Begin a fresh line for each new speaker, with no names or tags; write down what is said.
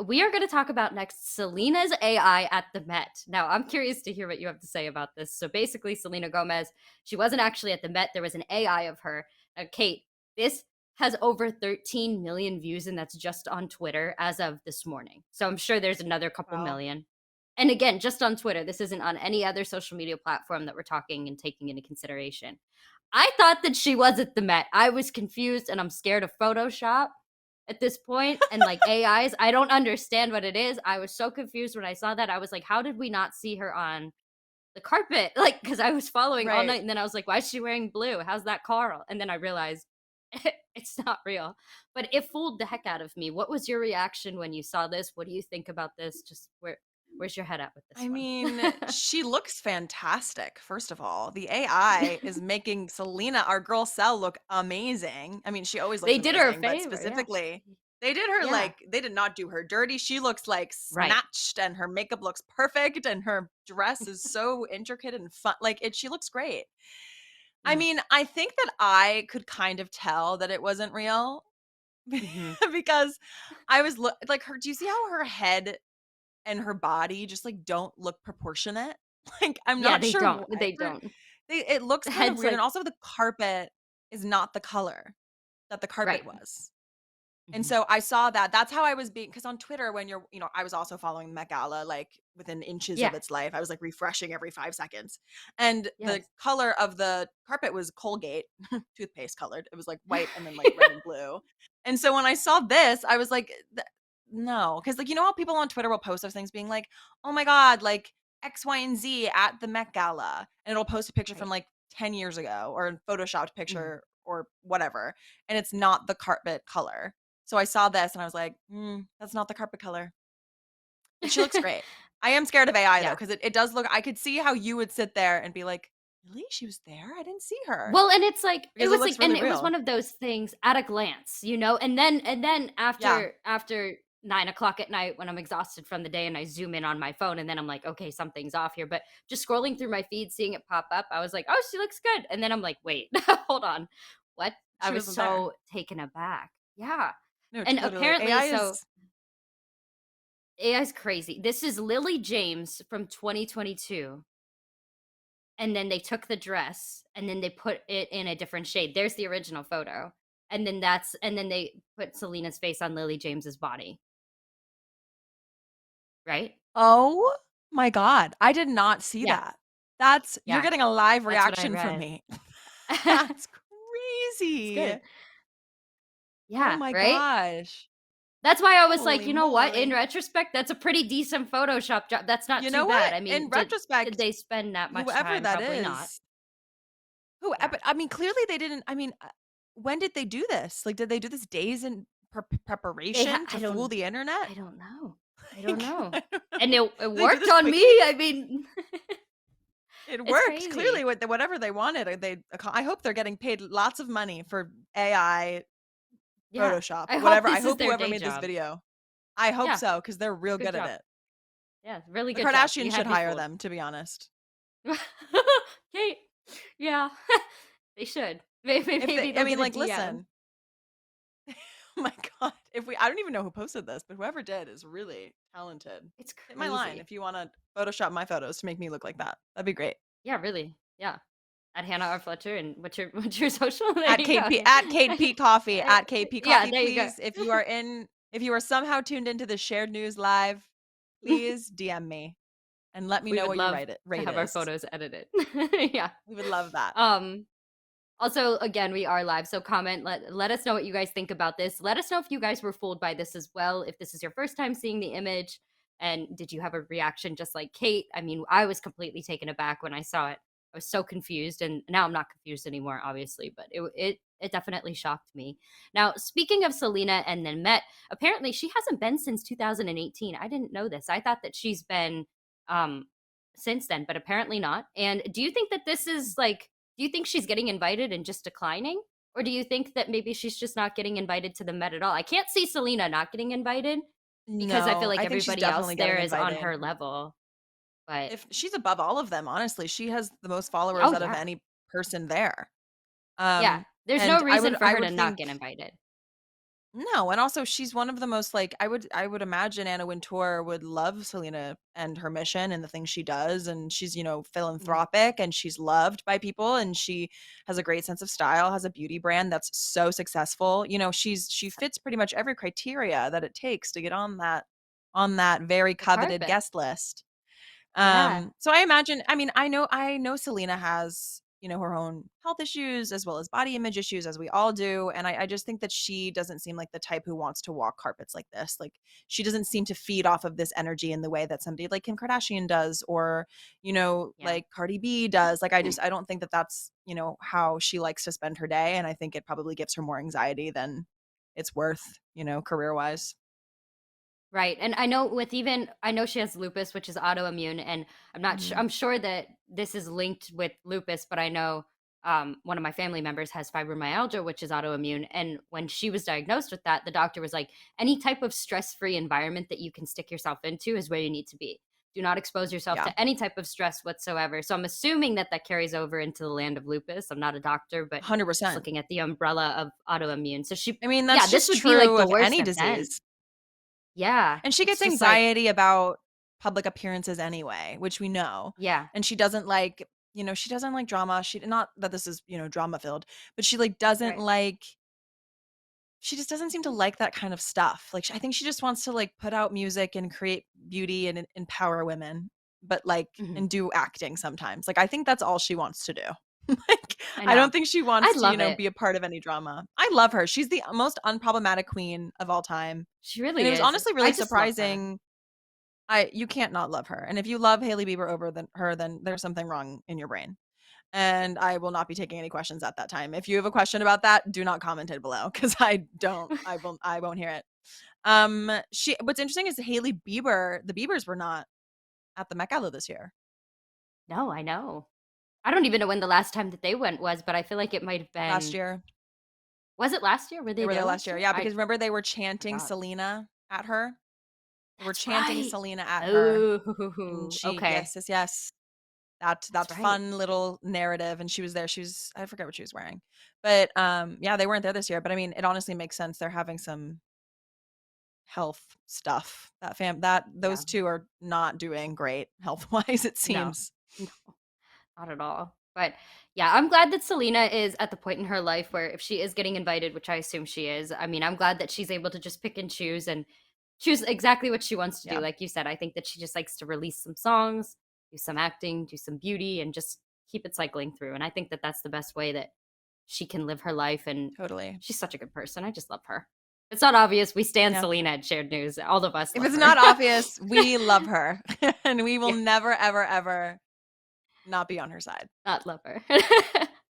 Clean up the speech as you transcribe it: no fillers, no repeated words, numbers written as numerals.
we are going to talk about next Selena's AI at the Met. Now, I'm curious to hear what you have to say about this. So basically, Selena Gomez, she wasn't actually at the Met. There was an AI of her. Kate, this has over 13 million views, and that's just on Twitter as of this morning. So I'm sure there's another couple
Wow.
million. And again, just on Twitter. This isn't on any other social media platform that we're talking and taking into consideration. I thought that she was at the Met. I was confused, and I'm scared of Photoshop at this point and like AIs. I don't understand what it is. I was so confused when I saw that. I was like, how did we not see her on the carpet? Like, because I was following all
Right.
night and then I was like, why is she wearing blue? How's that Carl? And then I realized it's not real. But it fooled the heck out of me. What was your reaction when you saw this? What do you think about this? Just where's your head at with this
I
one?
mean, she looks fantastic, first of all. The AI is making Selena, our girl Sel, look amazing. I mean, she always looks
They did her a
amazing, but
favor, yeah.
specifically, they did her
Yeah.
like, they did not do her dirty. She looks like
Right.
snatched and her makeup looks perfect and her dress is so intricate and fun. Like, she looks great. I
Mm,
mean, I think that I could kind of tell that it wasn't real
mhm.
because I was like, her, do you see how her head and her body just, like, don't look proportionate. Like, I'm
Yeah,
not
they
sure
don't.
why
They
for
don't.
it looks
The
kind of
head's
weird, and
like
also the carpet is not the color that the carpet
right.
was. And
Mhm.
so I saw that. That's how I was being, because on Twitter, when I was also following the Met Gala, like, within inches of
Yeah.
its life. I was, like, refreshing every 5 seconds. And the
Yes.
color of the carpet was Colgate, toothpaste colored. It was, like, white and then, like, red and blue. And so when I saw this, I was like, no, because, like, you know how people on Twitter will post those things being like, "Oh my god, like, X, Y, and Z at the Met Gala," and it'll post a picture from,
Right.
like, 10 years ago or a photoshopped
Mhm.
picture or whatever, and it's not the carpet color. So I saw this and I was like, that's not the carpet color." But she looks great. I am scared of AI though,
Yeah.
because it does look, I could see how you would sit there and be like, "Really? She was there? I didn't see her."
Well, and it's like it
Because it
was like
looks
and
really
it was one
real.
of those things at a glance, and then
Yeah.
after 9 o'clock at night when I'm exhausted from the day and I zoom in on my phone and then I'm like, okay, something's off here. But just scrolling through my feed, seeing it pop up, I was like, oh, she looks good. And then I'm like, wait, hold on. What? I
She
was
wasn't there.
so taken aback. Yeah.
No,
And
totally.
apparently,
AI
so
is
AI's crazy. This is Lily James from 2022. And then they took the dress and then they put it in a different shade. There's the original photo. And then they put Selena's face on Lily James's body, right?
Oh my god, I did not see
Yeah.
that. You're
Yeah.
getting a live
That's what I
reaction from
read.
me. That's
It's
crazy.
good.
Oh
Yeah,
my
right?
gosh.
That's why I was like,
Holy
you know what? In
moly.
retrospect, that's a pretty decent Photoshop job. That's not
You
too
know
bad.
what?
I
In
mean, did
retrospect,
they spend that much
whoever
time?
that
Probably not.
is, who
Yeah.
but I mean, clearly they didn't, I mean, when did they do this? Like, did they do this days in preparation to fool the internet?
I don't know. I don't
Like,
know.
I don't
And
know.
it
Did they do
worked
this
on me.
quickie?
I mean,
It
it's
worked. Clearly,
crazy.
what whatever they wanted, I hope they're getting paid lots of money for AI
Yeah.
Photoshop,
I hope
whatever. I
this is
hope
their
whoever
day
made this
job.
video, I hope
Yeah.
so, because 'cause they're real
Good
good at
job.
it.
Yeah, really
The
good job. You
Kardashians should
had me
hire
fooled.
them, to be honest.
Kate. Yeah. They should. Maybe
If
maybe
they I
they'll
mean,
get a
like,
DM.
listen, oh my god, if we I don't even know who posted this, but whoever did is really talented.
It's
Hit my line
crazy.
if you wanna Photoshop my photos to make me look like that. That'd be great.
Yeah, really. Yeah. At Hannah R. Fletcher and what's your social? There
At
you go.
KP
Yeah.
at KP Coffee, at KP
Yeah,
Coffee,
there you go.
please, if you are somehow tuned into the shared news live, please DM me and let me
We
know
would
what your
love to
rate
have our
is.
photos edited. Yeah.
We would love that.
Um Also, again, we are live, so comment. Let us know what you guys think about this. Let us know if you guys were fooled by this as well. If this is your first time seeing the image, and did you have a reaction just like Kate? I mean, I was completely taken aback when I saw it. I was so confused, and now I'm not confused anymore, obviously, but it definitely shocked me. Now, speaking of Selena and then Met, apparently she hasn't been since 2018. I didn't know this. I thought that she's been um since then, but apparently not. And do you think that this is like do you think she's getting invited and just declining? Or do you think that maybe she's just not getting invited to the Met at all? I can't see Selena not getting invited because I feel
No,
like
I think she's
everybody else
definitely
there
getting
is on
invited.
her level. But
If she's above all of them, honestly, she has the most followers
oh
out of
yeah.
any person there.
Yeah. There's no
And
reason for
I
her to
would
not
think,
get invited.
No, and also she's one of the most, like, I would imagine Anna Wintour would love Selena and her mission and the things she does, and she's,
Mhm.
philanthropic and she's loved by people and she has a great sense of style, has a beauty brand that's so successful. She fits pretty much every criteria that it takes to get on that very
The
coveted
carpet.
guest list.
Yeah,
So I imagine, I mean, I know Selena has, her own health issues as well as body image issues as we all do. And I just think that she doesn't seem like the type who wants to walk carpets like this. Like she doesn't seem to feed off of this energy in the way that somebody like Kim Kardashian does or,
yeah.
like Cardi B does. Like I don't think that that's, how she likes to spend her day. And I think it probably gives her more anxiety than it's worth, career wise.
Right, and I know with even I know she has lupus, which is autoimmune, and
Hmm.
I'm sure that this is linked with lupus, but I know, one of my family members has fibromyalgia, which is autoimmune, and when she was diagnosed with that, the doctor was like, "Any type of stress-free environment that you can stick yourself into is where you need to be. Do not expose yourself
Yeah,
to any type of stress whatsoever." So I'm assuming that that carries over into the land of lupus. I'm not a doctor, but just
100%.
looking at the umbrella of autoimmune. So
I mean,
yeah,
that's
this
just
would be like
true
the
of
worst
any
event.
disease.
Yeah,
And she
it's
gets
just like
anxiety about public appearances anyway, which we know.
yeah.
And she doesn't like drama. She not that this is, drama filled, but she like doesn't
Right.
like she just doesn't seem to like that kind of stuff. Like I think she just wants to like put out music and create beauty and empower women, but like
Mhm.
and do acting sometimes. Like I think that's all she wants to do. Like
I
I
know.
don't think she
I
wants to,
love it.
be a part of any drama. I love her. She's the most unproblematic queen of all time.
She
And it
really
was
is.
honestly
I
really
just love her.
surprising. You can't not love her. And if you love Hailey Bieber over than her, then there's something wrong in your brain. And I will not be taking any questions at that time. If you have a question about that, do not comment it below because I won't hear it. She what's interesting is the Biebers were not at the Met Gala this year.
No, I know. I don't even know when the last time that they went was, but I feel like it might have
Last
been
year.
was it last year? Were
They
they
were there
there
last
last
year.
year?
Yeah,
I
because remember they were chanting
forgot.
Selena at her? They were
That's
chanting
right.
Selena at her. And
Oh,
she
okay.
yes, yes, yes. That
That's
that
right.
fun little narrative, and she was there. She was I forget what she was wearing. But, yeah, they weren't there this year, but I mean, it honestly makes sense. They're having some health stuff. That
Yeah.
those 2 are not doing great health-wise, it
No.
seems.
No. Not at all. But yeah, I'm glad that Selena is at the point in her life where if she is getting invited, which I assume she is, I mean, I'm glad that she's able to just pick and choose exactly what she wants to do.
Yeah,
Like you said, I think that she just likes to release some songs, do some acting, do some beauty, and just keep it cycling through. And I think that that's the best way that she can live her life. And
totally.
she's such a good person. I just love her. It's not obvious. We stand
Yeah.
Selena at Shared News. All of us
If
love
it's
her.
not obvious, we love her, and we will
Yeah,
never, ever, ever not be on her side.
not love her.